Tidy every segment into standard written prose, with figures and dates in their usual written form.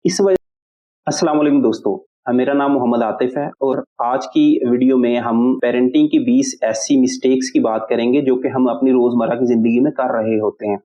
इस वजह अस्सलाम वालेकुम दोस्तों, मेरा नाम मोहम्मद आतिफ है और आज की वीडियो में हम पेरेंटिंग की 20 ऐसी मिस्टेक्स की बात करेंगे जो कि हम अपनी रोज़मर्रा की ज़िंदगी में कर रहे होते हैं।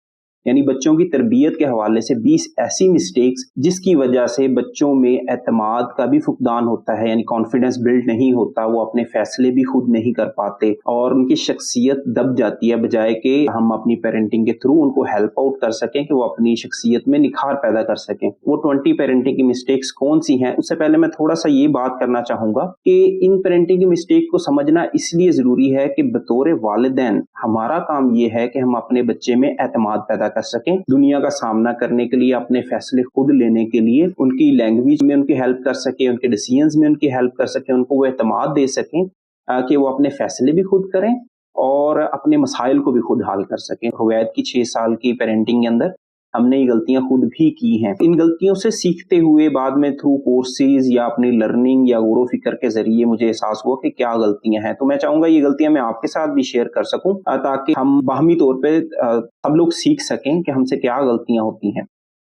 यानी बच्चों की तरबियत के हवाले से 20 ऐसी मिस्टेक्स जिसकी वजह से बच्चों में एतमाद का भी फुकदान होता है, यानी कॉन्फिडेंस बिल्ड नहीं होता, वो अपने फैसले भी खुद नहीं कर पाते और उनकी शख्सियत दब जाती है, बजाय कि हम अपनी पेरेंटिंग के थ्रू उनको हेल्प आउट कर सकें कि वो अपनी शख्सियत में निखार पैदा कर सकें। वो 20 पेरेंटिंग की मिस्टेक्स कौन सी हैं, उससे पहले मैं थोड़ा सा ये बात करना चाहूँगा कि इन पेरेंटिंग की मिस्टेक को समझना इसलिए ज़रूरी है कि बतौर वालिदैन हमारा काम ये है कि हम अपने बच्चे में एतमाद पैदा कर सकें, दुनिया का सामना करने के लिए, अपने फैसले खुद लेने के लिए, उनकी लैंग्वेज में उनकी हेल्प कर सकें, उनके डिसीजंस में उनकी हेल्प कर सकें, उनको वो एतमाद दे सकें कि वो अपने फैसले भी खुद करें और अपने मसाइल को भी खुद हल कर सकें। रुवैद की 6 साल की पेरेंटिंग के अंदर हमने ये गलतियां खुद भी की हैं। इन गलतियों से सीखते हुए बाद में थ्रू कोर्सेज या अपनी लर्निंग या गौर फिक्र के जरिए मुझे एहसास हुआ कि क्या गलतियां हैं। तो मैं चाहूंगा ये गलतियां मैं आपके साथ भी शेयर कर सकूं ताकि हम बाहमी तौर पे सब लोग सीख सकें कि हमसे क्या गलतियां होती हैं।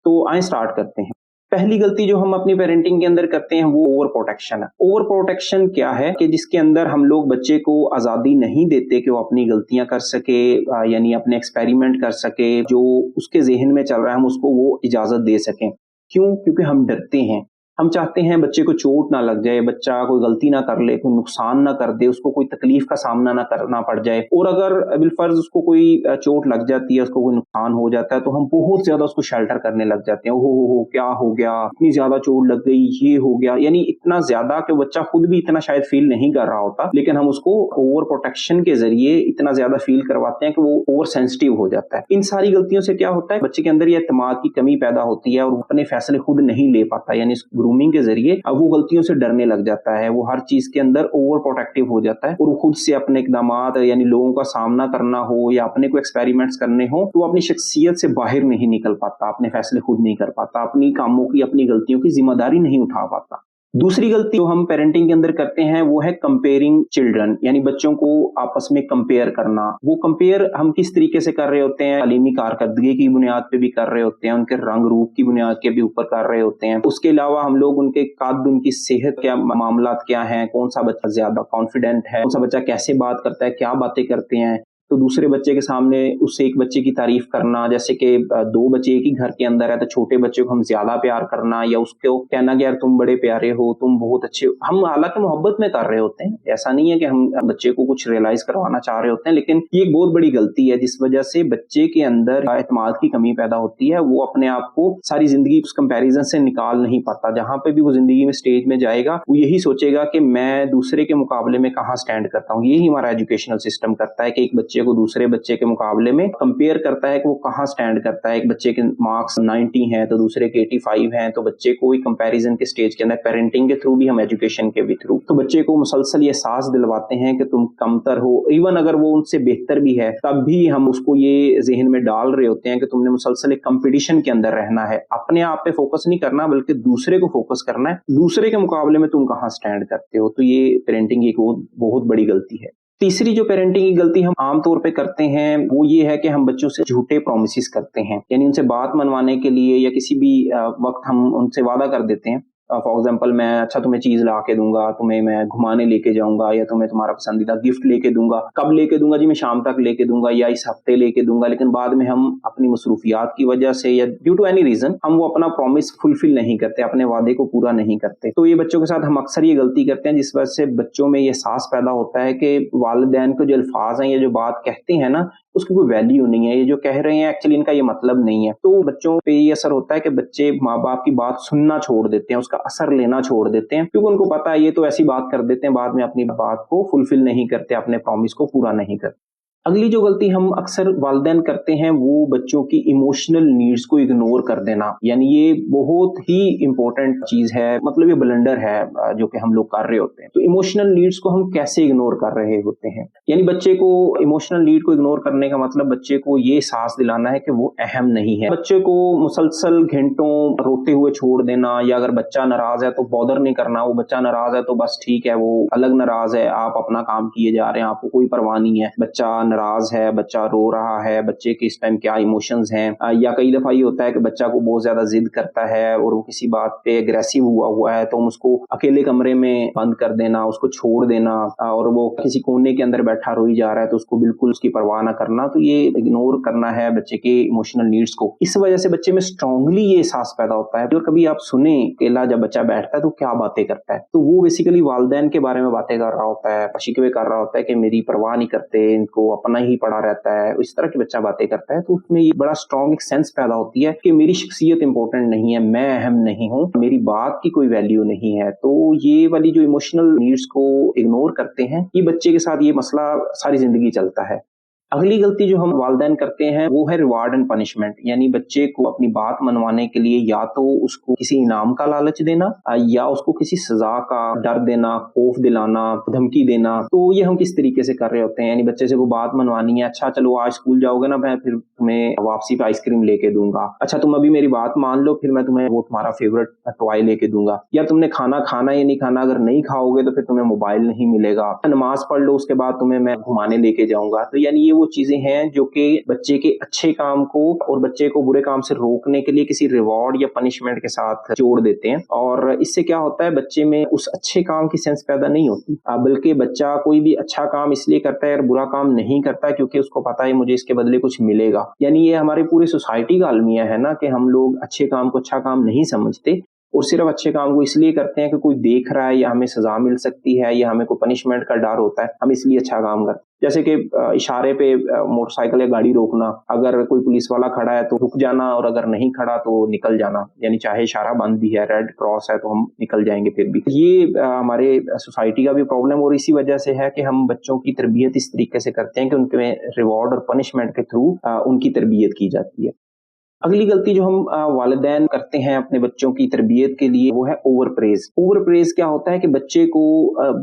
तो आए स्टार्ट करते हैं। पहली गलती जो हम अपनी पेरेंटिंग के अंदर करते हैं वो ओवर प्रोटेक्शन है। ओवर प्रोटेक्शन क्या है कि जिसके अंदर हम लोग बच्चे को आज़ादी नहीं देते कि वो अपनी गलतियां कर सके, यानी अपने एक्सपेरिमेंट कर सके, जो उसके ज़हन में चल रहा है हम उसको वो इजाज़त दे सकें। क्यों? क्योंकि हम डरते हैं। हम चाहते हैं बच्चे को चोट ना लग जाए, बच्चा कोई गलती ना कर ले, कोई नुकसान ना कर दे, उसको कोई तकलीफ का सामना ना करना पड़ जाए। और अगर बिलफर्ज उसको कोई चोट लग जाती है, उसको कोई नुकसान हो जाता है, तो हम बहुत ज्यादा उसको शेल्टर करने लग जाते हैं। हो क्या हो गया, इतनी ज्यादा चोट लग गई, ये हो गया, यानी इतना ज्यादा कि बच्चा खुद भी इतना शायद फील नहीं कर रहा होता, लेकिन हम उसको ओवर प्रोटेक्शन के जरिए इतना ज्यादा फील करवाते हैं कि वो ओवर सेंसिटिव हो जाता है। इन सारी गलतियों से क्या होता है, बच्चे के अंदर ये एतमाद की कमी पैदा होती है और वो अपने फैसले खुद नहीं ले पाता, यानी ग्रूमिंग के जरिए अब वो गलतियों से डरने लग जाता है, वो हर चीज के अंदर ओवर प्रोटेक्टिव हो जाता है और वो खुद से अपने इक़दामात यानी लोगों का सामना करना हो या अपने को एक्सपेरिमेंट्स करने हो तो वो अपनी शख्सियत से बाहर नहीं निकल पाता, अपने फैसले खुद नहीं कर पाता, अपनी कामों की, अपनी गलतियों की जिम्मेदारी नहीं उठा पाता। दूसरी गलती जो हम पेरेंटिंग के अंदर करते हैं वो है कंपेयरिंग चिल्ड्रन, यानी बच्चों को आपस में कंपेयर करना। वो कंपेयर हम किस तरीके से कर रहे होते हैं, तालीमी कारकर्दगी की बुनियाद पे भी कर रहे होते हैं, उनके रंग रूप की बुनियाद के भी ऊपर कर रहे होते हैं। उसके अलावा हम लोग उनके कद, उनकी सेहत, क्या मामलात क्या हैं, कौन सा बच्चा ज्यादा कॉन्फिडेंट है, कौन सा बच्चा कैसे बात करता है, क्या बातें करते हैं, तो दूसरे बच्चे के सामने उससे एक बच्चे की तारीफ करना, जैसे कि 2 बच्चे एक ही घर के अंदर है तो छोटे बच्चे को हम ज्यादा प्यार करना या उसको कहना कि यार तुम बड़े प्यारे हो, तुम बहुत अच्छे हो। हम हालांकि मोहब्बत में कर रहे होते हैं, ऐसा नहीं है कि हम बच्चे को कुछ रियलाइज करवाना चाह रहे होते हैं, लेकिन ये एक बहुत बड़ी गलती है जिस वजह से बच्चे के अंदर एतमाद की कमी पैदा होती है। वो अपने आप को सारी जिंदगी उस कंपैरिजन से निकाल नहीं पाता। जहां पे भी वो जिंदगी में स्टेज में जाएगा वो यही सोचेगा कि मैं दूसरे के मुकाबले में कहाँ स्टैंड करता हूँ। यही हमारा एजुकेशनल सिस्टम करता है कि एक बच्चे को दूसरे बच्चे के मुकाबले में कंपेयर करता है कि वो कहाँ स्टैंड करता है। एक बच्चे के मार्क्स 90 हैं तो दूसरे के 85 हैं, तो बच्चे को ही कंपैरिजन के स्टेज के अंदर, पेरेंटिंग के थ्रू भी, हम एजुकेशन के भी थ्रू, तो बच्चे को मुसलसल ये एहसास दिलवाते हैं कि तुम कमतर हो। इवन अगर वो उनसे बेहतर भी है तब भी हम उसको ये जहन में डाल रहे होते हैं कि तुमने मुसलसल एक कंपटीशन के अंदर रहना है, अपने आप पे फोकस नहीं करना बल्कि दूसरे को फोकस करना है, दूसरे के मुकाबले में तुम कहाँ स्टैंड करते हो। तो ये पेरेंटिंग की एक बहुत बड़ी गलती है। तीसरी जो पेरेंटिंग की गलती हम आमतौर पे करते हैं वो ये है कि हम बच्चों से झूठे प्रोमिस करते हैं, यानी उनसे बात मनवाने के लिए या किसी भी वक्त हम उनसे वादा कर देते हैं। फॉर एग्जाम्पल, मैं अच्छा तुम्हें चीज ला के दूंगा, तुम्हें मैं घुमाने लेके जाऊंगा या तुम्हें तुम्हारा पसंदीदा गिफ्ट लेके दूंगा। कब लेके दूंगा जी? मैं शाम तक लेके दूंगा या इस हफ्ते लेके दूंगा। लेकिन बाद में हम अपनी मसरूफियात की वजह से या ड्यू टू एनी रीजन हम वो अपना प्रॉमिस फुलफिल नहीं करते, अपने वादे को पूरा नहीं करते। तो ये बच्चों के साथ हम अक्सर ये गलती करते हैं जिस वजह से बच्चों में ये एहसास पैदा होता है कि वालिदैन को जो अल्फाज हैं या जो बात कहते हैं ना उसकी कोई वैल्यू नहीं है, ये जो कह रहे हैं एक्चुअली इनका ये मतलब नहीं है। तो बच्चों पे ये असर होता है कि बच्चे माँ बाप की बात सुनना छोड़ देते हैं, उसका असर लेना छोड़ देते हैं, क्योंकि उनको पता है ये तो ऐसी बात कर देते हैं, बाद में अपनी बात को फुलफिल नहीं करते, अपने प्रॉमिस को पूरा नहीं करते। अगली जो गलती हम अक्सर वालिदैन करते हैं वो बच्चों की इमोशनल नीड्स को इग्नोर कर देना, यानी ये बहुत ही इंपॉर्टेंट चीज है, मतलब ये ब्लंडर है जो कि हम लोग कर रहे होते हैं। तो इमोशनल नीड्स को हम कैसे इग्नोर कर रहे होते हैं, यानी बच्चे को इमोशनल नीड को इग्नोर करने का मतलब बच्चे को ये एहसास दिलाना है कि वो अहम नहीं है। बच्चे को मुसलसल घंटों रोते हुए छोड़ देना, या अगर बच्चा नाराज है तो बॉदर नहीं करना, वो बच्चा नाराज है तो बस ठीक है, वो अलग नाराज है, आप अपना काम किए जा रहे हैं, आपको कोई परवाह नहीं है, बच्चा नाराज है, बच्चा रो रहा है, बच्चे के इस टाइम क्या इमोशंस हैं, या कई दफा ये होता है कि बच्चा को बहुत ज्यादा जिद करता है और वो किसी बात पे एग्रेसिव हुआ है, तो हम उसको अकेले कमरे में बंद कर देना, उसको छोड़ देना, और वो किसी कोने के अंदर बैठा रोई जा रहा है तो उसको बिल्कुल उसकी परवाह ना करना, तो ये इग्नोर करना है बच्चे के इमोशनल नीड्स को। इस वजह से बच्चे में स्ट्रांगली ये एहसास पैदा होता है। और कभी आप सुने अकेला जब बच्चा बैठता है तो क्या बातें करता है, तो वो बेसिकली वालिदैन के बारे में बातें कर रहा होता है, शिकवे कर रहा होता है कि मेरी परवाह नहीं करते, इनको अपना ही पड़ा रहता है, इस तरह की बच्चा बातें करता है। तो उसमें ये बड़ा स्ट्रांग एक सेंस पैदा होती है कि मेरी शख्सियत इंपॉर्टेंट नहीं है, मैं अहम नहीं हूँ, मेरी बात की कोई वैल्यू नहीं है। तो ये वाली जो इमोशनल नीड्स को इग्नोर करते हैं, ये बच्चे के साथ ये मसला सारी जिंदगी चलता है। अगली गलती जो हम वालिदैन करते हैं वो है रिवार्ड एंड पनिशमेंट, यानी बच्चे को अपनी बात मनवाने के लिए या तो उसको किसी इनाम का लालच देना, या उसको किसी सजा का डर देना, खौफ दिलाना, धमकी देना। तो ये हम किस तरीके से कर रहे होते हैं, यानी बच्चे से वो बात मनवानी है, अच्छा चलो आज स्कूल जाओगे ना, मैं फिर तुम्हें वापसी पे आइसक्रीम लेके दूंगा, अच्छा तुम अभी मेरी बात मान लो, फिर मैं तुम्हें वो तुम्हारा फेवरेट टॉय लेके दूंगा, या तुमने खाना खाना या नहीं खाना, अगर नहीं खाओगे तो फिर तुम्हें मोबाइल नहीं मिलेगा, नमाज पढ़ लो उसके बाद तुम्हें मैं घुमाने लेके जाऊंगा। तो यानी ये वो चीजें हैं जो कि बच्चे के अच्छे काम को और बच्चे को बुरे काम से रोकने के लिए किसी रिवॉर्ड या पनिशमेंट के साथ जोड़ देते हैं, और इससे क्या होता है बच्चे में उस अच्छे काम की सेंस पैदा नहीं होती, बल्कि बच्चा कोई भी अच्छा काम इसलिए करता है और बुरा काम नहीं करता क्योंकि उसको पता है मुझे इसके बदले कुछ मिलेगा। यानी ये हमारे पूरे सोसाइटी का अलमिया है ना कि हम लोग अच्छे काम को अच्छा काम नहीं समझते और सिर्फ अच्छे काम को इसलिए करते हैं कि कोई देख रहा है या हमें सजा मिल सकती है या हमें कोई पनिशमेंट का डर होता है, हम इसलिए अच्छा काम करते हैं। जैसे कि इशारे पे मोटरसाइकिल या गाड़ी रोकना, अगर कोई पुलिस वाला खड़ा है तो रुक जाना, और अगर नहीं खड़ा तो निकल जाना, यानी चाहे इशारा बंद भी है, रेड क्रॉस है तो हम निकल जाएंगे फिर भी। ये हमारे सोसाइटी का भी प्रॉब्लम, और इसी वजह से है कि हम बच्चों की तरबियत इस तरीके से करते हैं कि उनके रिवॉर्ड और पनिशमेंट के थ्रू उनकी तरबियत की जाती है। अगली गलती जो हम वालिदैन करते हैं अपने बच्चों की तरबियत के लिए वो है ओवर प्रेज। ओवर प्रेज क्या होता है कि बच्चे को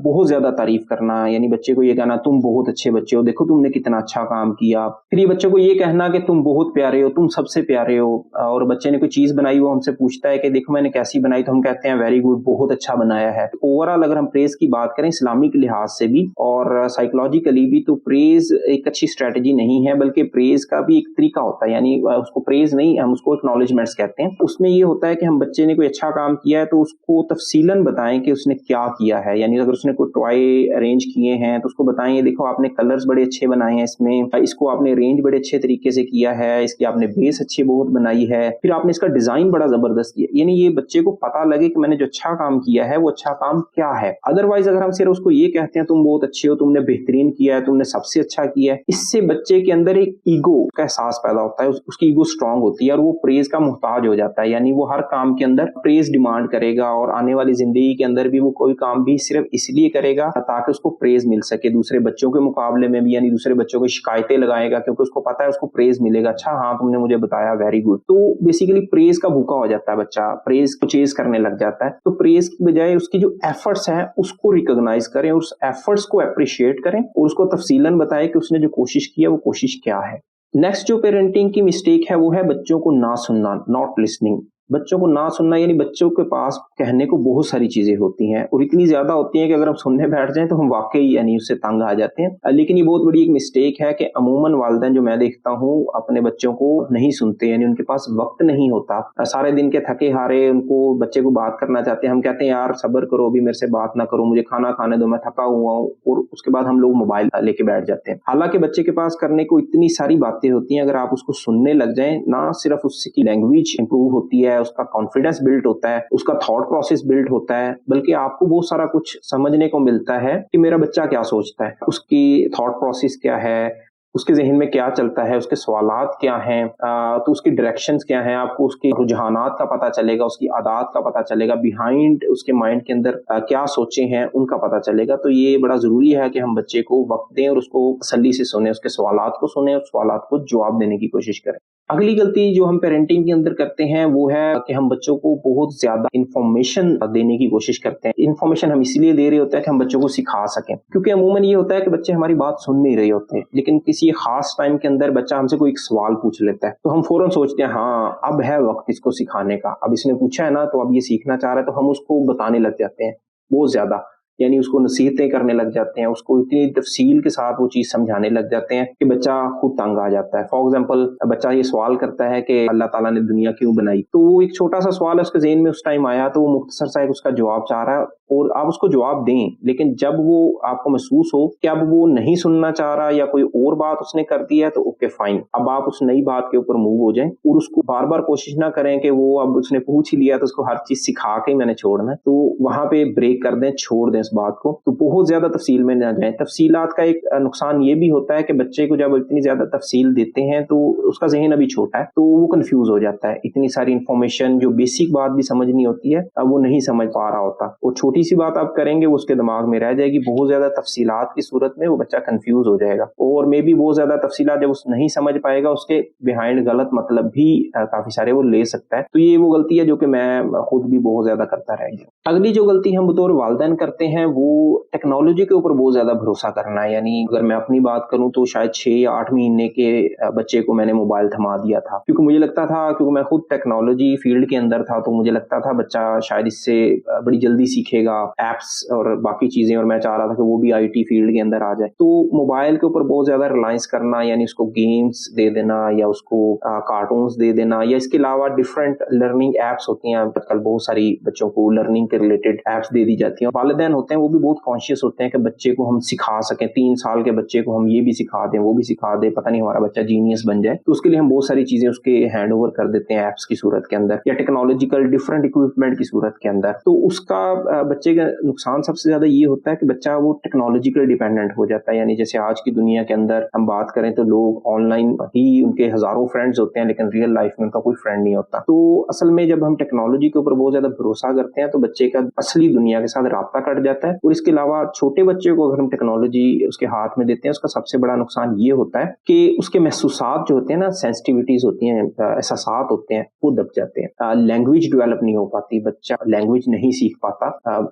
बहुत ज्यादा तारीफ करना, यानी बच्चे को ये कहना तुम बहुत अच्छे बच्चे हो, देखो तुमने कितना अच्छा काम किया। फिर ये बच्चे को ये कहना कि तुम बहुत प्यारे हो, तुम सबसे प्यारे हो, और बच्चे ने कोई चीज बनाई वो हमसे पूछता है कि देखो मैंने कैसी बनाई, तो हम कहते हैं वेरी गुड, बहुत अच्छा बनाया है। ओवरऑल अगर हम प्रेज की बात करें इस्लामिक लिहाज से भी और साइकोलॉजिकली भी, तो प्रेज एक अच्छी स्ट्रेटजी नहीं है, बल्कि प्रेज का भी एक तरीका होता है, यानी उसको प्रेज नहीं, हम उसको एक्नॉलेजमेंट्स कहते हैं। उसमें ये होता है कि हम बच्चे ने कोई अच्छा काम किया है तो उसको तफसीलन बताएं कि उसने क्या किया है, यानी अगर उसने कोई टॉय अरेंज किए हैं तो उसको बताएं देखो आपने कलर्स बड़े अच्छे बनाए हैं, इसमें इसको आपने अरेंज बड़े अच्छे तरीके से किया है, इसकी आपने बेस अच्छी बहुत बनाई है, फिर आपने इसका डिजाइन बड़ा जबरदस्त किया, यानी ये बच्चे को पता लगे कि मैंने जो अच्छा काम किया है वो अच्छा काम क्या है। अदरवाइज अगर हम सिर्फ उसको ये कहते हैं तुम बहुत अच्छे हो, तुमने बेहतरीन किया है, तुमने सबसे अच्छा किया है, इससे बच्चे के अंदर एक ईगो का एहसास पैदा होता है, उसकी ईगो स्ट्रांग होती है और वो प्रेज का मुहताज हो जाता है, यानी वो हर काम के अंदर प्रेज डिमांड करेगा, और आने वाली जिंदगी के अंदर भी वो कोई काम भी सिर्फ इसलिए करेगा ताकि उसको प्रेज मिल सके दूसरे बच्चों के मुकाबले में भी, यानी दूसरे बच्चों को शिकायतें लगाएगा क्योंकि उसको पता है उसको प्रेज मिलेगा, अच्छा हाँ तुमने मुझे बताया, वेरी गुड। तो बेसिकली प्रेज का भूखा हो जाता है बच्चा, प्रेज को चेज करने लग जाता है। तो प्रेज की बजाय उसकी जो एफर्ट्स हैं उसको रिकॉग्नाइज करें, उस एफर्ट्स को अप्रिशिएट करें और उसको तफसीलन बताएं कि उसने जो कोशिश की है वो कोशिश क्या है। नेक्स्ट जो पेरेंटिंग की मिस्टेक है वो है बच्चों को ना सुनना, नॉट लिसनिंग। बच्चों को ना सुनना यानी बच्चों के पास कहने को बहुत सारी चीजें होती हैं और इतनी ज्यादा होती हैं कि अगर हम सुनने बैठ जाएं तो हम वाकई यानी उससे तंग आ जाते हैं। लेकिन ये बहुत बड़ी एक मिस्टेक है कि अमूमन वालिदैन जो मैं देखता हूँ अपने बच्चों को नहीं सुनते, यानी उनके पास वक्त नहीं होता, सारे दिन के थके हारे उनको बच्चे को बात करना चाहते हैं, हम कहते हैं यार सब्र करो, अभी मेरे से बात ना करो, मुझे खाना खाने दो, मैं थका हुआ हूँ, और उसके बाद हम लोग मोबाइल लेके बैठ जाते हैं। हालांकि बच्चे के पास करने को इतनी सारी बातें होती हैं, अगर आप उसको सुनने लग जाएं, ना सिर्फ उसकी लैंग्वेज इंप्रूव होती है, उसका कॉन्फिडेंस बिल्ड होता है, उसका थॉट प्रोसेस बिल्ड होता है, बल्कि आपको बहुत सारा कुछ समझने को मिलता है कि मेरा बच्चा क्या सोचता है, उसकी थॉट प्रोसेस क्या है, उसके जहन में क्या चलता है, उसके सवालात क्या हैं, तो उसकी डायरेक्शंस क्या हैं, आपको उसके रुझानात का पता चलेगा, उसकी आदत का पता चलेगा, बिहाइंड उसके माइंड के अंदर क्या सोचे हैं उनका पता चलेगा। तो ये बड़ा जरूरी है कि हम बच्चे को वक्त दें और उसको तसल्ली से सुने, उसके सवालात को सुने और सवालात को जवाब देने की कोशिश करें। अगली गलती जो हम पेरेंटिंग के अंदर करते हैं वो है कि हम बच्चों को बहुत ज्यादा इंफॉर्मेशन देने की कोशिश करते हैं। इंफॉर्मेशन हम इसलिए दे रहे होते हैं कि हम बच्चों को सिखा सकें, क्योंकि अमूमन ये होता है कि बच्चे हमारी बात सुन नहीं रहे होते, लेकिन किसी खास टाइम के अंदर बच्चा हमसे कोई एक सवाल पूछ लेता है तो हम फौरन सोचते हैं हाँ अब है वक्त इसको सिखाने का, अब इसने पूछा है ना तो अब ये सीखना चाह रहा है, तो हम उसको बताने लग जाते हैं बहुत ज्यादा। यानी उसको नसीहतें करने लग जाते हैं, उसको इतनी तफसील के साथ वो चीज़ समझाने लग जाते हैं कि बच्चा खुद तंग आ जाता है। फॉर एग्जाम्पल बच्चा ये सवाल करता है कि अल्लाह ताला ने दुनिया क्यों बनाई, तो वो एक छोटा सा सवाल है उसके ज़हन में उस टाइम आया, तो वो मुख्तसर सा एक उसका जवाब चाह रहा है और आप उसको जवाब दें, लेकिन जब वो आपको महसूस हो कि अब वो नहीं सुनना चाह रहा या कोई और बात उसने कर दी है, तो ओके फाइन, अब आप उस नई बात के ऊपर मूव हो जाएं और उसको बार बार कोशिश ना करें कि वो अब उसने पूछ ही लिया तो उसको हर चीज सिखा के मैंने छोड़ना है, तो वहां पे ब्रेक कर दें, छोड़ दें इस बात को। तो बहुत ज्यादा तफसील में ना जाए। तफसीलात का एक नुकसान ये भी होता है कि बच्चे को जब इतनी ज्यादा तफसील देते हैं तो उसका जहन अभी छोटा है, तो वो कंफ्यूज हो जाता है। इतनी सारी इंफॉर्मेशन, जो बेसिक बात भी समझनी होती है, अब वो नहीं समझ पा रहा होता। वो छोटी सी बात आप करेंगे वो उसके दिमाग में रह जाएगी, बहुत ज्यादा तफसीलात की सूरत में वो बच्चा कंफ्यूज हो जाएगा और मे भी बहुत ज्यादा तफसीलात जब उस नहीं समझ पाएगा, उसके बिहाइंड गलत मतलब भी काफी सारे वो ले सकता है। तो ये वो गलती है जो कि मैं खुद भी बहुत ज्यादा करता रह गया। अगली जो गलती हम बतौर वालिदैन करते हैं वो टेक्नोलॉजी के ऊपर बहुत ज्यादा भरोसा करना है। यानी अगर मैं अपनी बात करूं तो शायद 6 या 8 महीने के बच्चे को मैंने मोबाइल थमा दिया था, क्योंकि मुझे लगता था, क्योंकि मैं खुद टेक्नोलॉजी फील्ड के अंदर था, तो मुझे लगता था बच्चा शायद इससे बड़ी जल्दी सीखेगा एप्स और बाकी चीजें, और मैं चाह रहा था कि वो भी आईटी फील्ड के अंदर आ जाए। तो मोबाइल के ऊपर बहुत ज्यादा रिलायंस करना, यानी उसको गेम्स दे देना या उसको कार्टून्स दे देना, या इसके अलावा डिफरेंट लर्निंग एप्स होती हैं, आजकल बहुत सारी बच्चों को लर्निंग के रिलेटेड एप्स दे दी जाती हैं। वालिदैन होते हैं वो भी बहुत कॉन्शियस होते हैं कि बच्चे को हम सिखा सकें, 3 साल के बच्चे को हम ये भी सिखा दें, वो भी सिखा दें, पता नहीं हमारा बच्चा जीनियस बन जाए। तो उसके लिए हम बहुत सारी चीजें उसके हैंड ओवर कर देते हैं एप्स की सूरत के अंदर या टेक्नोलॉजिकल डिफरेंट इक्विपमेंट की सूरत के अंदर। तो उसका बच्चे का नुकसान सबसे ज्यादा ये होता है कि बच्चा वो टेक्नोलॉजिकल डिपेंडेंट हो जाता है। यानी जैसे आज की दुनिया के अंदर हम बात करें तो लोग ऑनलाइन ही उनके हजारों फ्रेंड्स होते हैं, लेकिन रियल लाइफ में उनका कोई फ्रेंड नहीं होता। तो असल में जब हम टेक्नोलॉजी के ऊपर बहुत ज्यादा भरोसा करते हैं तो बच्चे का असली दुनिया के साथ राब्ता कट जाता है। और इसके अलावा छोटे बच्चे को अगर हम टेक्नोलॉजी उसके हाथ में देते हैं, उसका सबसे बड़ा नुकसान ये होता है कि उसके महसूसात जो होते हैं ना, सेंसिटिविटीज होती हैं, एहसासात होते हैं, वो दब जाते हैं। लैंग्वेज डेवलप नहीं हो पाती, बच्चा लैंग्वेज नहीं सीख पाता।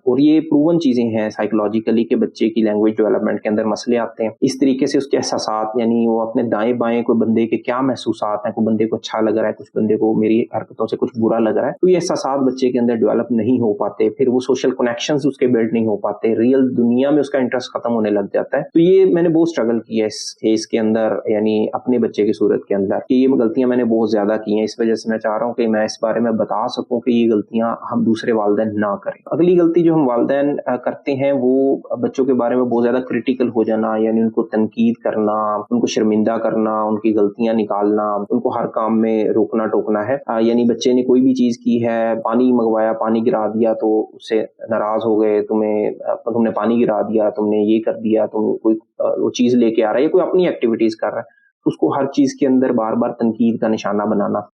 और ये प्रूवन चीजें हैं साइकोलॉजिकली कि बच्चे की लैंग्वेज डेवलपमेंट के अंदर मसले आते हैं। इस तरीके से उसके एहसासात, यानी वो अपने दाएं बाएं कोई बंदे के क्या महसूसात हैं, कोई बंदे को अच्छा लग रहा है, कुछ बंदे को मेरी हरकतों से कुछ बुरा लग रहा है, तो ये एहसासात बच्चे के अंदर डेवलप नहीं हो पाते। फिर वो सोशल कनेक्शंस उसके बिल्ड नहीं हो पाते, रियल दुनिया में उसका इंटरेस्ट खत्म होने लग जाता है। तो ये मैंने बहुत स्ट्रगल किया इस केस के अंदर, यानी अपने बच्चे की सूरत के अंदर, कि ये गलतियां मैंने बहुत ज्यादा की हैं। इस वजह से मैं चाह रहा हूँ कि मैं इस बारे में बता सकूं कि ये गलतियां हम दूसरे वालिदैन ना करें। अगली गलती जो हम वालिदैन करते हैं वो बच्चों के बारे में बहुत ज्यादा क्रिटिकल हो जाना, यानी उनको तनकीद करना, उनको शर्मिंदा करना, उनकी गलतियां निकालना, उनको हर काम में रोकना टोकना है। यानी बच्चे ने कोई भी चीज की है, पानी मंगवाया, पानी गिरा दिया तो उससे नाराज हो गए, तुमने पानी गिरा दिया, तुमने ये कर दिया, तुम कोई वो चीज लेके आ रहा है या कोई अपनी एक्टिविटीज कर रहा है, उसको हर चीज के अंदर बार बार तनकीद का निशाना बनाना।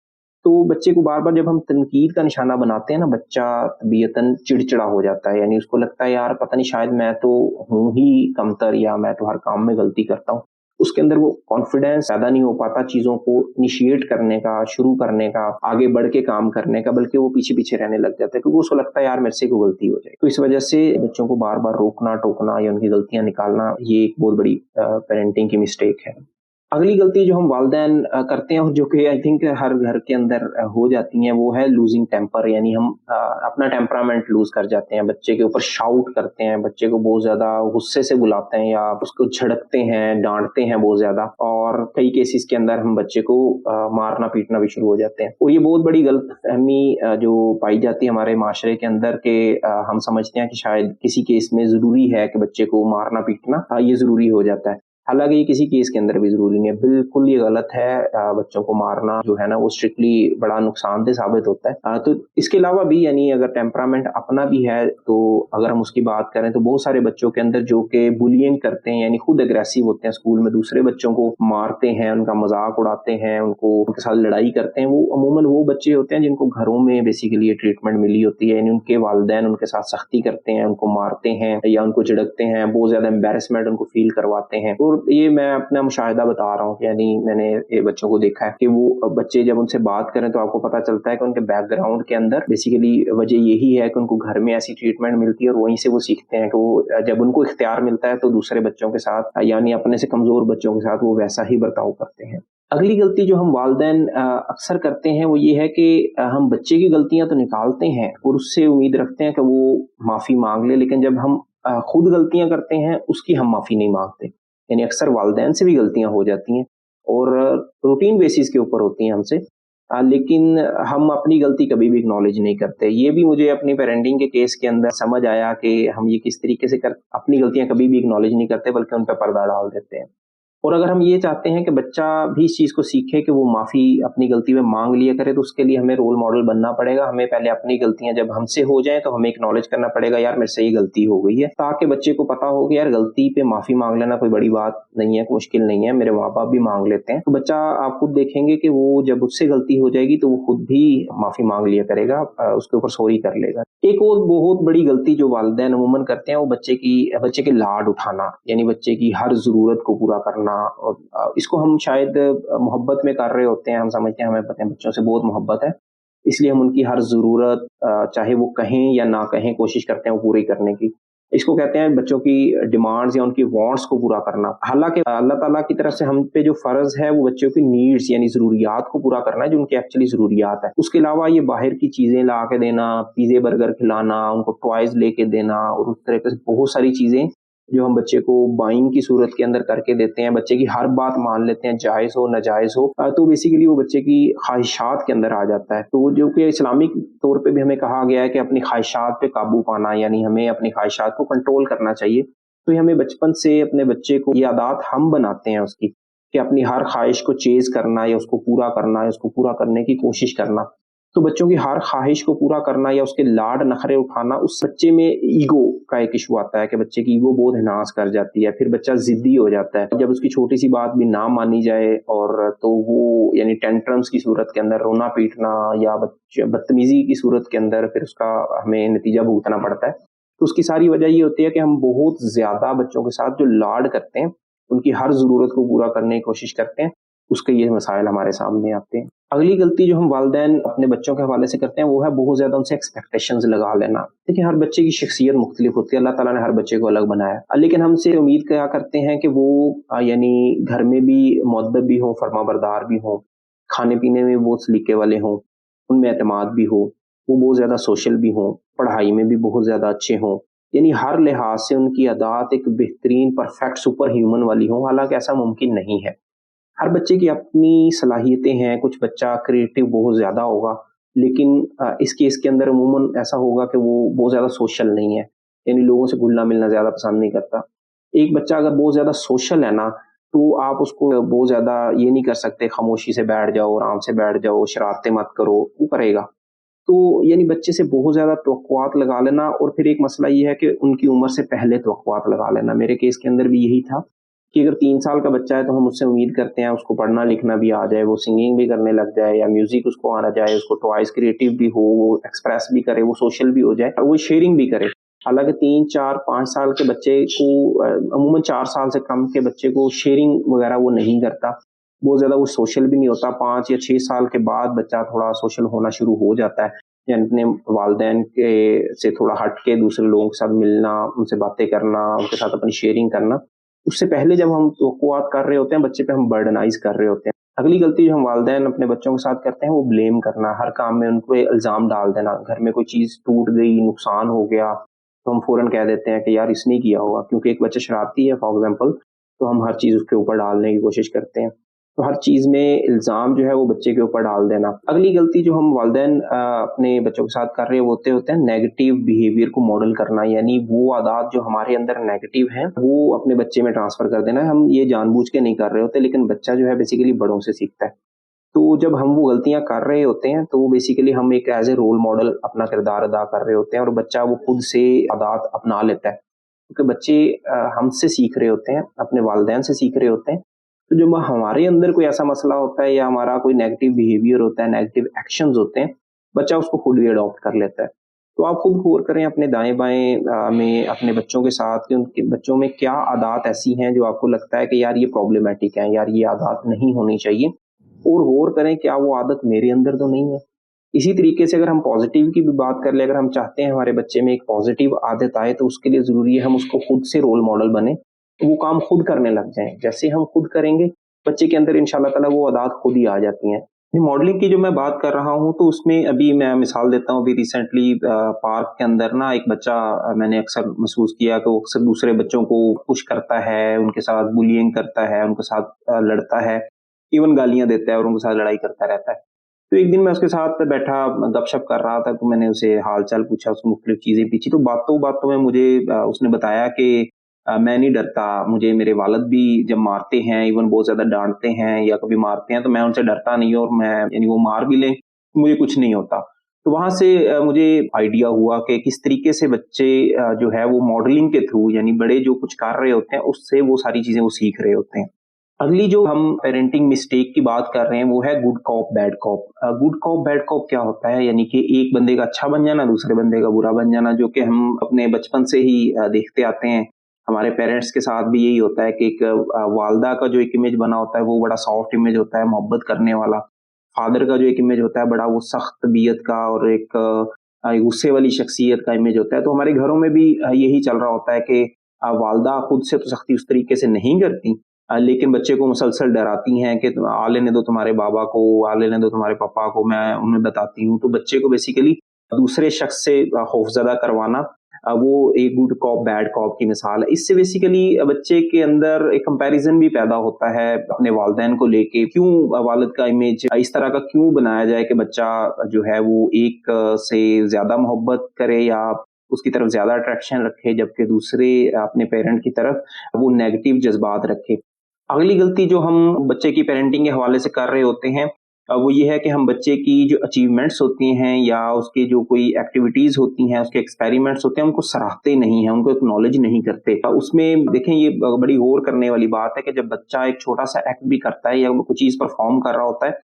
तो बच्चे को बार बार जब हम तनकीद का निशाना बनाते हैं ना, बच्चा तबीयतन चिड़चिड़ा हो जाता है। यानी उसको लगता है यार पता नहीं, शायद मैं तो हूँ ही कमतर, या मैं तो हर काम में गलती करता हूँ। उसके अंदर वो कॉन्फिडेंस पैदा नहीं हो पाता चीजों को इनिशिएट करने का, शुरू करने का, आगे बढ़ के काम करने का, बल्कि वो पीछे पीछे रहने लग जाता है, क्योंकि उसको लगता है यार मेरे से कोई गलती हो जाए। तो इस वजह से बच्चों को बार बार रोकना टोकना या उनकी गलतियां निकालना, ये एक बहुत बड़ी पेरेंटिंग की मिस्टेक है। अगली गलती जो हम वालिदैन करते हैं और जो कि आई थिंक हर घर के अंदर हो जाती है, वो है लूजिंग टेम्पर। यानी हम अपना टेम्परामेंट लूज कर जाते हैं, बच्चे के ऊपर शाउट करते हैं, बच्चे को बहुत ज्यादा गुस्से से बुलाते हैं या उसको झड़कते हैं, डांटते हैं बहुत ज्यादा, और कई केसेस के अंदर हम बच्चे को मारना पीटना भी शुरू हो जाते हैं। और ये बहुत बड़ी गलतफहमी जो पाई जाती है हमारे माशरे के अंदर के हम समझते हैं कि शायद किसी केस में जरूरी है कि बच्चे को मारना पीटना ये जरूरी हो जाता है। हालांकि ये किसी केस के अंदर भी जरूरी नहीं है, बिल्कुल ये गलत है। बच्चों को मारना जो है ना वो स्ट्रिक्टली बड़ा नुकसानदेह साबित होता है। तो इसके अलावा भी, यानी अगर टेम्परामेंट अपना भी है तो अगर हम उसकी बात करें तो बहुत सारे बच्चों के अंदर जो कि बुलिंग करते हैं, यानी खुद एग्रेसिव होते हैं, स्कूल में दूसरे बच्चों को मारते हैं, उनका मजाक उड़ाते हैं, उनके साथ लड़ाई करते हैं, वो अमूमन वो बच्चे होते हैं जिनको घरों में बेसिकली ये ट्रीटमेंट मिली होती है। यानी उनके वालिदैन उनके साथ सख्ती करते हैं, उनको मारते हैं या उनको झिड़कते हैं, बहुत ज्यादा एम्बेरसमेंट उनको फील करवाते हैं। और ये मैं अपना मुशाहिदा बता रहा हूँ, यानी मैंने ये बच्चों को देखा है कि वो बच्चे जब उनसे बात करें तो आपको पता चलता है कि उनके बैकग्राउंड के अंदर बेसिकली वजह यही है कि उनको घर में ऐसी ट्रीटमेंट मिलती है और वहीं से वो सीखते हैं कि वो जब उनको इख्तियार मिलता है तो दूसरे बच्चों के साथ, यानी अपने से कमजोर बच्चों के साथ, वो वैसा ही बर्ताव करते हैं। अगली गलती जो हम वालिदैन अक्सर करते हैं वो ये है कि हम बच्चे की गलतियां तो निकालते हैं और उससे उम्मीद रखते हैं कि वो माफी मांग ले, लेकिन जब हम खुद गलतियां करते हैं उसकी हम माफ़ी नहीं मांगते। यानी अक्सर वालिदैन से भी गलतियां हो जाती हैं और रूटीन बेसिस के ऊपर होती हैं हमसे, लेकिन हम अपनी गलती कभी भी एक्नॉलेज नहीं करते। ये भी मुझे अपनी पेरेंटिंग के केस के अंदर समझ आया कि हम ये किस तरीके से अपनी गलतियां कभी भी एक्नॉलेज नहीं करते, बल्कि उन पर पर्दा डाल देते हैं। और अगर हम ये चाहते हैं कि बच्चा भी इस चीज़ को सीखे कि वो माफ़ी अपनी गलती में मांग लिया करे, तो उसके लिए हमें रोल मॉडल बनना पड़ेगा। हमें पहले अपनी गलतियां जब हमसे हो जाएं तो हमें एक्नॉलेज करना पड़ेगा, यार मेरे से ये गलती हो गई है, ताकि बच्चे को पता हो कि यार गलती पे माफ़ी मांग लेना कोई बड़ी बात नहीं है, मुश्किल नहीं है, मेरे माँ बाप भी मांग लेते हैं। तो बच्चा, आप खुद देखेंगे कि वो जब उससे गलती हो जाएगी तो वो खुद भी माफ़ी मांग लिया करेगा, उसके ऊपर सॉरी कर लेगा। एक और बहुत बड़ी गलती जो वालिदैन अमूमन करते हैं वो बच्चे के लाड उठाना, यानी बच्चे की हर ज़रूरत को पूरा करना। और इसको हम शायद मोहब्बत में कर रहे होते हैं, हम समझते हैं हमें पता है बच्चों से बहुत मोहब्बत है, इसलिए हम उनकी हर ज़रूरत, चाहे वो कहें या ना कहें, कोशिश करते हैं वो पूरी करने की। इसको कहते हैं बच्चों की डिमांड्स या उनकी वांट्स को पूरा करना। हालाँकि अल्लाह ताला की तरफ से हम पे जो फ़र्ज़ है वो बच्चों की नीड्स यानी ज़रूरियात को पूरा करना है, जो उनकी एक्चुअली ज़रूरियात है। उसके अलावा ये बाहर की चीज़ें ला के देना, पिज़्ज़े बर्गर खिलाना, उनको टॉयज़ लेके देना और उस तरीके से बहुत सारी चीज़ें जो हम बच्चे को बाइंग की सूरत के अंदर करके देते हैं, बच्चे की हर बात मान लेते हैं, जायज़ हो नाजायज़ हो, तो बेसिकली वो बच्चे की ख्वाहिशात के अंदर आ जाता है। तो जो कि इस्लामिक तौर पे भी हमें कहा गया है कि अपनी ख्वाहिशात पे काबू पाना, यानी हमें अपनी ख्वाहिशात को कंट्रोल करना चाहिए। तो ये हमें बचपन से अपने बच्चे को ये आदत हम बनाते हैं उसकी, कि अपनी हर ख्वाहिश को चेज़ करना या उसको पूरा करना या उसको पूरा करने की कोशिश करना। तो बच्चों की हर ख्वाहिश को पूरा करना या उसके लाड नखरे उठाना, उस बच्चे में ईगो का एक इशू आता है कि बच्चे की ईगो बहुत हिनास कर जाती है, फिर बच्चा जिद्दी हो जाता है। जब उसकी छोटी सी बात भी ना मानी जाए और तो वो यानी टेंट्रम्स की सूरत के अंदर रोना पीटना या बदतमीजी की सूरत के अंदर फिर उसका हमें नतीजा भुगतना पड़ता है। तो उसकी सारी वजह ये होती है कि हम बहुत ज्यादा बच्चों के साथ जो लाड करते हैं, उनकी हर जरूरत को पूरा करने की कोशिश करते हैं, उसके ये मसाइल हमारे सामने आते हैं। अगली गलती जो हम वालिदैन अपने बच्चों के हवाले से करते हैं वो है बहुत ज़्यादा उनसे एक्सपेक्टेशंस लगा लेना। देखिए, हर बच्चे की शख्सियत मुख्तलिफ होती है, अल्लाह ताला ने हर बच्चे को अलग बनाया, लेकिन हमसे उम्मीद क्या करते हैं कि वो यानी घर में भी मुअद्दब भी हों, फर्माबरदार भी हों, खाने पीने में बहुत सलीके वाले हों, उनमें एतमाद भी हो, वो बहुत ज़्यादा सोशल भी हों, पढ़ाई में भी बहुत ज़्यादा अच्छे हों, यानी हर लिहाज से उनकी अदात एक बेहतरीन परफेक्ट सुपर ह्यूमन वाली हों। हालांकि ऐसा मुमकिन नहीं है। हर बच्चे की अपनी सलाहियतें हैं, कुछ बच्चा क्रिएटिव बहुत ज़्यादा होगा, लेकिन इस केस के अंदर अमूमन ऐसा होगा कि वो बहुत ज़्यादा सोशल नहीं है, यानी लोगों से घुलना-मिलना ज़्यादा पसंद नहीं करता। एक बच्चा अगर बहुत ज़्यादा सोशल है ना, तो आप उसको बहुत ज़्यादा ये नहीं कर सकते, खामोशी से बैठ जाओ, आराम से बैठ जाओ, शरारतें मत करो, वो करेगा। तो यानी बच्चे से बहुत ज़्यादा तवक्कुआत लगा लेना, और फिर एक मसला ये है कि उनकी उम्र से पहले तवक्कुआत लगा लेना। मेरे केस के अंदर भी यही था कि अगर 3 साल का बच्चा है तो हम उससे उम्मीद करते हैं उसको पढ़ना लिखना भी आ जाए, वो सिंगिंग भी करने लग जाए या म्यूज़िक उसको आना जाए, उसको टॉयज़ क्रिएटिव भी हो, वो एक्सप्रेस भी करे, वो सोशल भी हो जाए और वो शेयरिंग भी करे। हालाँकि 3, 4, 5 साल के बच्चे को अमूमन 4 साल से कम के बच्चे को शेयरिंग वगैरह वो नहीं करता। बहुत ज़्यादा वो सोशल भी नहीं होता। 5 या 6 साल के बाद बच्चा थोड़ा सोशल होना शुरू हो जाता है, यानी अपने वालिदैन के से थोड़ा हट के दूसरे लोगों के साथ मिलना, उनसे बातें करना, उनके साथ अपनी शेयरिंग करना। उससे पहले जब हम तवक्कुआत कर रहे होते हैं, बच्चे पे हम बर्डनाइज़ कर रहे होते हैं। अगली गलती जो हम वालिदैन अपने बच्चों के साथ करते हैं वो ब्लेम करना, हर काम में उनको इल्ज़ाम डाल देना। घर में कोई चीज़ टूट गई, नुकसान हो गया, तो हम फ़ौरन कह देते हैं कि यार इसने किया होगा, क्योंकि एक बच्चा शरारती है फॉर एग्ज़ाम्पल, तो हम हर चीज़ उसके ऊपर डालने की कोशिश करते हैं। तो हर चीज़ में इल्ज़ाम जो है वो बच्चे के ऊपर डाल देना। अगली गलती जो हम वालिदैन अपने बच्चों के साथ कर रहे होते हैं नेगेटिव बिहेवियर को मॉडल करना, यानी वो आदत जो हमारे अंदर नेगेटिव हैं वो अपने बच्चे में ट्रांसफ़र कर देना। हम ये जानबूझ के नहीं कर रहे होते, लेकिन बच्चा जो है बेसिकली बड़ों से सीखता है। तो जब हम वो गलतियाँ कर रहे होते हैं तो बेसिकली हम एक एज़ ए रोल मॉडल अपना किरदार अदा कर रहे होते हैं और बच्चा वो खुद से आदत अपना लेता है। क्योंकि बच्चे हमसे सीख रहे होते हैं, अपने वालिदैन से सीख रहे होते हैं। तो जब हमारे अंदर कोई ऐसा मसला होता है या हमारा कोई नेगेटिव बिहेवियर होता है, नेगेटिव एक्शंस होते हैं, बच्चा उसको खुद ही अडॉप्ट कर लेता है। तो आप खुद गौर करें अपने दाएँ-बाएँ में अपने बच्चों के साथ कि उनके बच्चों में क्या आदत ऐसी हैं जो आपको लगता है कि यार ये प्रॉब्लमैटिक है, यार ये आदत नहीं होनी चाहिए, और गौर करें क्या वो आदत मेरे अंदर तो नहीं है। इसी तरीके से अगर हम पॉजिटिव की भी बात कर लें, अगर हम चाहते हैं हमारे बच्चे में एक पॉजिटिव आदत आए तो उसके लिए ज़रूरी है हम उसको खुद से रोल मॉडल बने, तो वो काम खुद करने लग जाएँ। जैसे हम खुद करेंगे, बच्चे के अंदर इंशाअल्लाह ताला वो आदत खुद ही आ जाती हैं। मॉडलिंग की जो मैं बात कर रहा हूँ, तो उसमें अभी मैं मिसाल देता हूँ, अभी रिसेंटली पार्क के अंदर ना एक बच्चा मैंने अक्सर महसूस किया कि वो अक्सर दूसरे बच्चों को पुश करता है, उनके साथ बुलियिंग करता है, उनके साथ लड़ता है, इवन गालियाँ देता है और उनके साथ लड़ाई करता रहता है। तो एक दिन मैं उसके साथ बैठा गपशप कर रहा था, तो मैंने उसे हाल-चाल पूछा, उससे मुख्तलिफ चीज़ें पूछी, तो बातों-बातों में मुझे उसने बताया कि मैं नहीं डरता, मुझे मेरे वालिद भी जब मारते हैं, इवन बहुत ज़्यादा डाँटते हैं या कभी मारते हैं, तो मैं उनसे डरता नहीं हूँ और मैं यानी वो मार भी लें, तो मुझे कुछ नहीं होता। तो वहाँ से मुझे आइडिया हुआ कि किस तरीके से बच्चे जो है वो मॉडलिंग के थ्रू यानी बड़े जो कुछ कर रहे होते हैं, उससे वो सारी चीज़ें वो सीख रहे होते हैं। अगली जो हम पेरेंटिंग मिस्टेक की बात कर रहे हैं वो है good cop bad cop. Good cop bad cop क्या होता है, यानी कि एक बंदे का अच्छा बन जाना, दूसरे बंदे का बुरा बन जाना, जो कि हम अपने बचपन से ही देखते आते हैं। हमारे पेरेंट्स के साथ भी यही होता है कि एक वालदा का जो एक इमेज बना होता है वो बड़ा सॉफ्ट इमेज होता है, मोहब्बत करने वाला। फादर का जो एक इमेज होता है बड़ा वो सख्त तबीयत का और एक गुस्से वाली शख्सियत का इमेज होता है। तो हमारे घरों में भी यही चल रहा होता है कि वालदा खुद से तो सख्ती उस तरीके से नहीं करती, लेकिन बच्चे को मुसलसल डराती हैं कि आ लेने दो तुम्हारे बाबा को, आ लेने दो तुम्हारे पापा को, मैं उन्हें बताती हूँ। तो बच्चे को बेसिकली दूसरे शख्स से खौफज़दा करवाना, वो एक गुड कॉप बैड कॉप की मिसाल है। इससे बेसिकली बच्चे के अंदर एक कंपैरिज़न भी पैदा होता है अपने वालिदैन को लेके, क्यों वालिद का इमेज इस तरह का क्यों बनाया जाए कि बच्चा जो है वो एक से ज़्यादा मोहब्बत करे या उसकी तरफ ज़्यादा अट्रैक्शन रखे, जबकि दूसरे अपने पेरेंट की तरफ वो नेगेटिव जज़्बात रखे। अगली गलती जो हम बच्चे की पेरेंटिंग के हवाले से कर रहे होते हैं, वो ये है कि हम बच्चे की जो अचीवमेंट्स होती हैं या उसकी जो कोई एक्टिविटीज़ होती हैं, उसके एक्सपेरिमेंट्स होते हैं, उनको सराहते नहीं हैं, उनको एक्नॉलेज नहीं करते। उसमें देखें, ये बड़ी गौर करने वाली बात है कि जब बच्चा एक छोटा-सा एक्ट भी करता है या वो कोई चीज़ परफ़ॉर्म कर रहा होता है,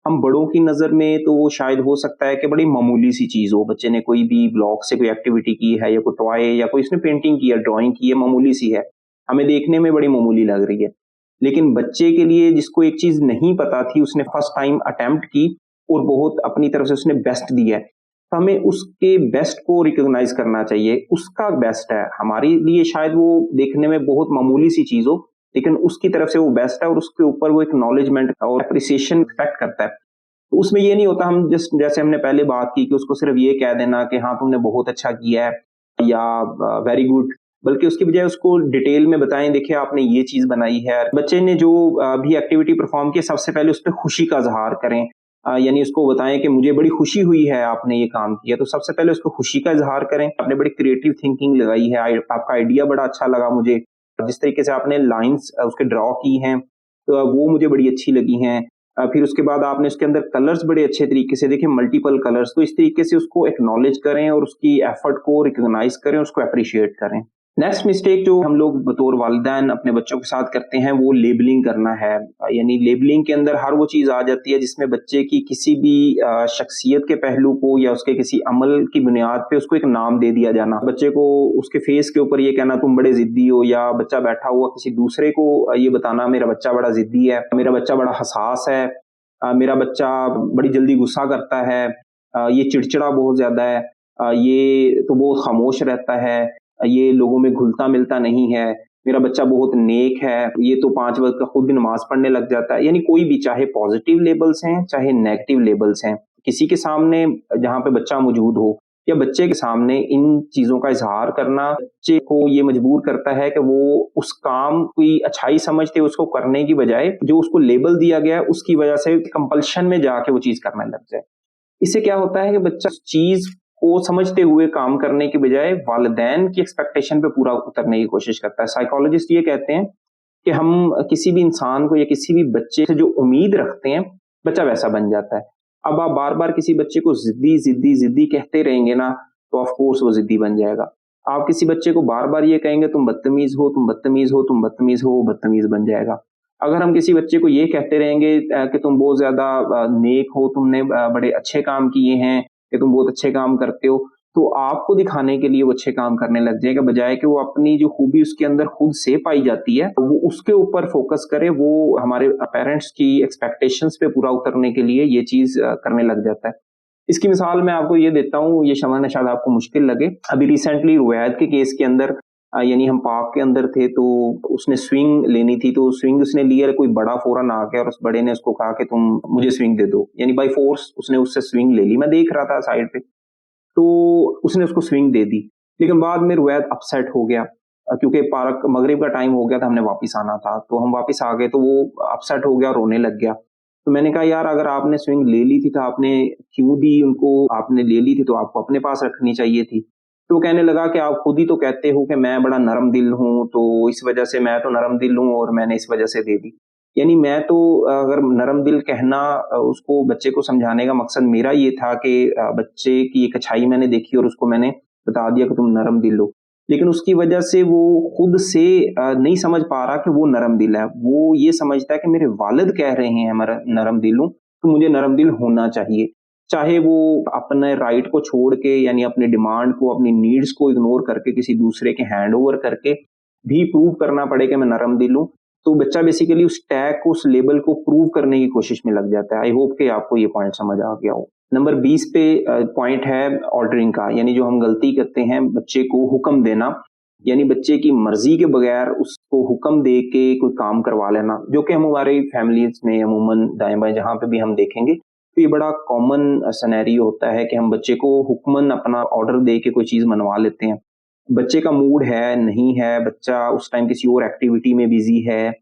हम बड़ों की नज़र में तो वो शायद हो सकता है कि बड़ी मामूली सी चीज़ हो। बच्चे ने कोई भी ब्लॉक से कोई एक्टिविटी की है या कोई टॉय या कोई उसने पेंटिंग की है, ड्राइंग की है, मामूली सी है। हमें देखने में बड़ी मामूली लग रही है। लेकिन बच्चे के लिए जिसको एक चीज़ नहीं पता थी, उसने फर्स्ट टाइम अटेम्प्ट की और बहुत अपनी तरफ से उसने बेस्ट दिया है। तो हमें उसके बेस्ट को रिकॉग्नाइज़ करना चाहिए, उसका बेस्ट है। हमारे लिए शायद वो देखने में बहुत मामूली सी चीज़ हो, लेकिन उसकी तरफ से वो बेस्ट है और उसके ऊपर वो एक्नॉलेजमेंट और एप्रिसिएशन एक्सपेक्ट करता है। तो उसमें ये नहीं होता हम जैसे हमने पहले बात की कि उसको सिर्फ़ ये कह देना कि हाँ, तुमने बहुत अच्छा किया है या वेरी गुड, बल्कि उसकी बजाय उसको डिटेल में बताएँ, देखिए आपने ये चीज़ बनाई है। बच्चे ने जो भी एक्टिविटी परफ़ॉर्म की, सबसे पहले उस पे खुशी का इज़हार करें। यानी उसको बताएँ कि मुझे बड़ी खुशी हुई है आपने ये काम किया, तो सबसे पहले उसको खुशी का इज़हार करें। आपने बड़ी क्रिएटिव थिंकिंग लगाई है, आपका आइडिया बड़ा अच्छा लगा मुझे। जिस तरीके से आपने लाइन्स उसके ड्रॉ की हैं, तो वो मुझे बड़ी अच्छी लगी हैं। फिर उसके बाद आपने उसके अंदर कलर्स बड़े अच्छे तरीके से देखे, मल्टीपल कलर्स, तो इस तरीके से उसको एक्नॉलेज करें और उसकी एफर्ट को रिकॉग्नाइज़ करें, उसको एप्रिशिएट करें। नेक्स्ट मिस्टेक जो हम लोग बतौर वालिदैन अपने बच्चों के साथ करते हैं वो लेबलिंग करना है। यानी लेबलिंग के अंदर हर वो चीज़ आ जाती है जिसमें बच्चे की किसी भी शख्सियत के पहलू को या उसके किसी अमल की बुनियाद पे उसको एक नाम दे दिया जाना। बच्चे को उसके फेस के ऊपर ये कहना तुम बड़े ज़िद्दी हो, या बच्चा बैठा हुआ किसी दूसरे को ये बताना मेरा बच्चा बड़ा ज़िद्दी है, मेरा बच्चा बड़ा हसास है, मेरा बच्चा बड़ी जल्दी गुस्सा करता है, ये चिड़चिड़ा बहुत ज़्यादा है, ये तो बहुत खामोश रहता है, ये लोगों में घुलता-मिलता नहीं है, मेरा बच्चा बहुत नेक है, ये तो 5 वक़्त का खुद भी नमाज़ पढ़ने लग जाता है। यानी कोई भी, चाहे पॉज़िटिव लेबल्स हैं, चाहे नेगेटिव लेबल्स हैं, किसी के सामने जहाँ पे बच्चा मौजूद हो या बच्चे के सामने इन चीज़ों का इज़हार करना बच्चे को ये मजबूर करता है कि वो उस काम की अच्छाई समझते हुए उसको करने की बजाय जो उसको लेबल दिया गया है उसकी वजह से कंपल्शन में जाके वो चीज़ करने लग जाए। इससे क्या होता है कि बच्चा उस चीज़ को समझते हुए काम करने की बजाय वालिदैन की एक्सपेक्टेशन पे पूरा उतरने की कोशिश करता है। साइकोलॉजिस्ट ये कहते हैं कि हम किसी भी इंसान को या किसी भी बच्चे से जो उम्मीद रखते हैं, बच्चा वैसा बन जाता है। अब आप बार-बार किसी बच्चे को ज़िद्दी, ज़िद्दी, ज़िद्दी कहते रहेंगे ना, तो ऑफ़ कोर्स वो ज़िद्दी बन जाएगा। आप किसी बच्चे को बार-बार ये कहेंगे तुम बदतमीज़ हो, तुम बदतमीज़ हो, तुम बदतमीज़ हो, वो बदतमीज़ बन जाएगा। अगर हम किसी बच्चे को ये कहते रहेंगे कि तुम बहुत ज़्यादा नेक हो, तुमने बड़े अच्छे काम किए हैं, कि तुम बहुत अच्छे काम करते हो, तो आपको दिखाने के लिए वो अच्छे काम करने लग जाएगा, बजाय कि वो अपनी जो खूबी उसके अंदर खुद से पाई जाती है, वो उसके ऊपर फ़ोकस करे, वो हमारे पेरेंट्स की एक्सपेक्टेशंस पे पूरा उतरने के लिए ये चीज़ करने लग जाता है। इसकी मिसाल मैं आपको ये देता हूँ, ये समझना शायद आपको मुश्किल लगे। अभी रिसेंटली रुवैद के केस के अंदर यानी हम पार्क के अंदर थे तो उसने स्विंग लेनी थी, तो स्विंग उसने लिया, कोई बड़ा फौरन आ गया और उस बड़े ने उसको कहा कि तुम मुझे स्विंग दे दो, यानी बाय फोर्स उसने उससे स्विंग ले ली। मैं देख रहा था साइड पे, तो उसने उसको स्विंग दे दी। लेकिन बाद में रुवैद अपसेट हो गया, क्योंकि पार्क मगरिब का टाइम हो गया था, हमने वापस आना था, तो हम वापस आ गए, तो वो अपसेट हो गया, रोने लग गया। तो मैंने कहा यार अगर आपने स्विंग ले ली थी तो आपने क्यों दी उनको, आपने ले ली थी तो आपको अपने पास रखनी चाहिए थी। तो वो कहने लगा कि आप खुद ही तो कहते हो कि मैं बड़ा नरम दिल हूँ, तो इस वजह से मैं तो नरम दिल हूँ और मैंने इस वजह से दे दी। यानी मैं तो अगर नरम दिल कहना, उसको बच्चे को समझाने का मकसद मेरा ये था कि बच्चे की एक अच्छाई मैंने देखी और उसको मैंने बता दिया कि तुम नरम दिल हो। लेकिन उसकी वजह से वो खुद से नहीं समझ पा रहा कि वो नरम दिल है। वो ये समझता है कि मेरे वालिद कह रहे हैं मैं नरम दिल हूँ, तो मुझे नरम दिल होना चाहिए। चाहे वो अपने राइट को छोड़ के, यानी अपनी डिमांड को, अपनी नीड्स को इग्नोर करके, किसी दूसरे के हैंड ओवर करके भी प्रूव करना पड़े कि मैं नरम दिल हूँ, तो बच्चा बेसिकली उस टैग को, उस लेबल को प्रूव करने की कोशिश में लग जाता है। आई होप कि आपको ये पॉइंट समझ आ गया हो। नंबर 20 पे पॉइंट है ऑर्डरिंग का, यानी जो हम गलती करते हैं बच्चे को हुक्म देना, यानी बच्चे की मर्जी के बगैर उसको हुक्म दे के कोई काम करवा लेना, जो कि हम हमारी फैमिलीज में अमूमन दाएं बाएं जहां पे भी हम देखेंगे, तो ये बड़ा कॉमन सिनेरियो होता है कि हम बच्चे को हुक्मन अपना ऑर्डर दे के कोई चीज मनवा लेते हैं। बच्चे का मूड है, नहीं है, बच्चा उस टाइम किसी और एक्टिविटी में बिजी है,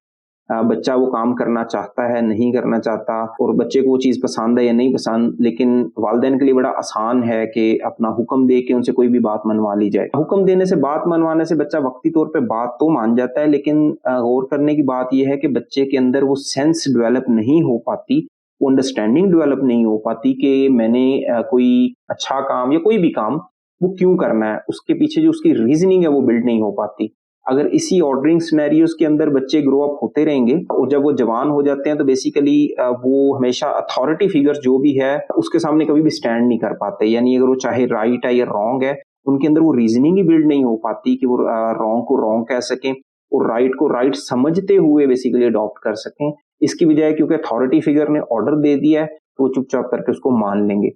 बच्चा वो काम करना चाहता है, नहीं करना चाहता, और बच्चे को वो चीज़ पसंद है या नहीं पसंद, लेकिन वालिदैन के लिए बड़ा आसान है कि अपना हुक्म दे के उनसे कोई भी बात मनवा ली जाए। हुक्म देने से, बात मनवाने से बच्चा वक्ती तौर पे बात तो मान जाता है, लेकिन गौर करने की बात यह है कि बच्चे के अंदर वो सेंस डेवलप नहीं हो पाती, वो अंडरस्टैंडिंग डेवलप नहीं हो पाती कि मैंने कोई अच्छा काम या कोई भी काम वो क्यों करना है, उसके पीछे जो उसकी रीजनिंग है वो बिल्ड नहीं हो पाती। अगर इसी ऑर्डरिंग सिनेरियोज के अंदर बच्चे ग्रो अप होते रहेंगे और जब वो जवान हो जाते हैं तो बेसिकली वो हमेशा अथॉरिटी फिगर जो भी है उसके सामने कभी भी स्टैंड नहीं कर पाते। यानी अगर वो चाहे राइट है या रॉन्ग है, उनके अंदर वो रीजनिंग ही बिल्ड नहीं हो पाती कि वो रॉन्ग को रॉन्ग कह सकें और राइट को राइट समझते हुए बेसिकली अडॉप्ट कर सकें। इसकी बजाय क्योंकि अथॉरिटी फिगर ने ऑर्डर दे दिया है तो वो चुपचाप करके उसको मान लेंगे।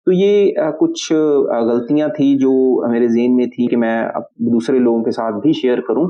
तो ये कुछ गलतियां थी जो मेरे ज़हन में थी कि मैं अब दूसरे लोगों के साथ भी शेयर करूं।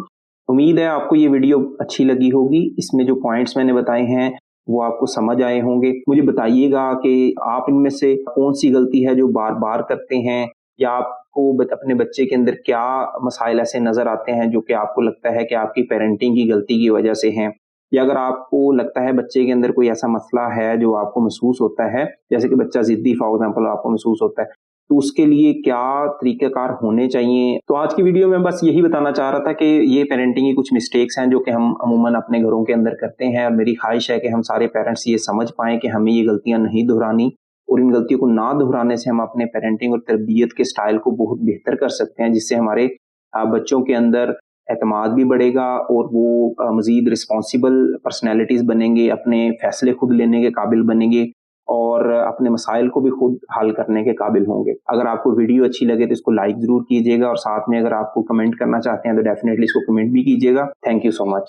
उम्मीद है आपको ये वीडियो अच्छी लगी होगी। इसमें जो पॉइंट्स मैंने बताए हैं वो आपको समझ आए होंगे। मुझे बताइएगा कि आप इनमें से कौन सी गलती है जो बार बार करते हैं, या आपको अपने बच्चे के अंदर क्या मसाइल ऐसे नज़र आते हैं जो कि आपको लगता है कि आपकी पेरेंटिंग की गलती की वजह से हैं, या अगर आपको लगता है बच्चे के अंदर कोई ऐसा मसला है जो आपको महसूस होता है, जैसे कि बच्चा ज़िद्दी फॉर एग्जांपल आपको महसूस होता है, तो उसके लिए क्या तरीक़ाकार होने चाहिए। तो आज की वीडियो में बस यही बताना चाह रहा था कि ये पेरेंटिंग की कुछ मिस्टेक्स हैं जो कि हम अमूमन अपने घरों के अंदर करते हैं, और मेरी ख्वाहिश है कि हम सारे पेरेंट्स ये समझ पाएँ कि हमें ये गलतियाँ नहीं दोहरानी, और इन गलतियों को ना दोहराने से हम अपने पेरेंटिंग और तरबियत के स्टाइल को बहुत बेहतर कर सकते हैं, जिससे हमारे बच्चों के अंदर एतमाद भी बढ़ेगा और वो मज़ीद रिस्पॉन्सिबल पर्सनैलिटीज़ बनेंगे, अपने फ़ैसले खुद लेने के काबिल बनेंगे और अपने मसाइल को भी खुद हल करने के काबिल होंगे। अगर आपको वीडियो अच्छी लगे तो इसको लाइक ज़रूर कीजिएगा, और साथ में अगर आपको कमेंट करना चाहते हैं तो डेफ़िनेटली इसको कमेंट भी कीजिएगा। Thank you so much.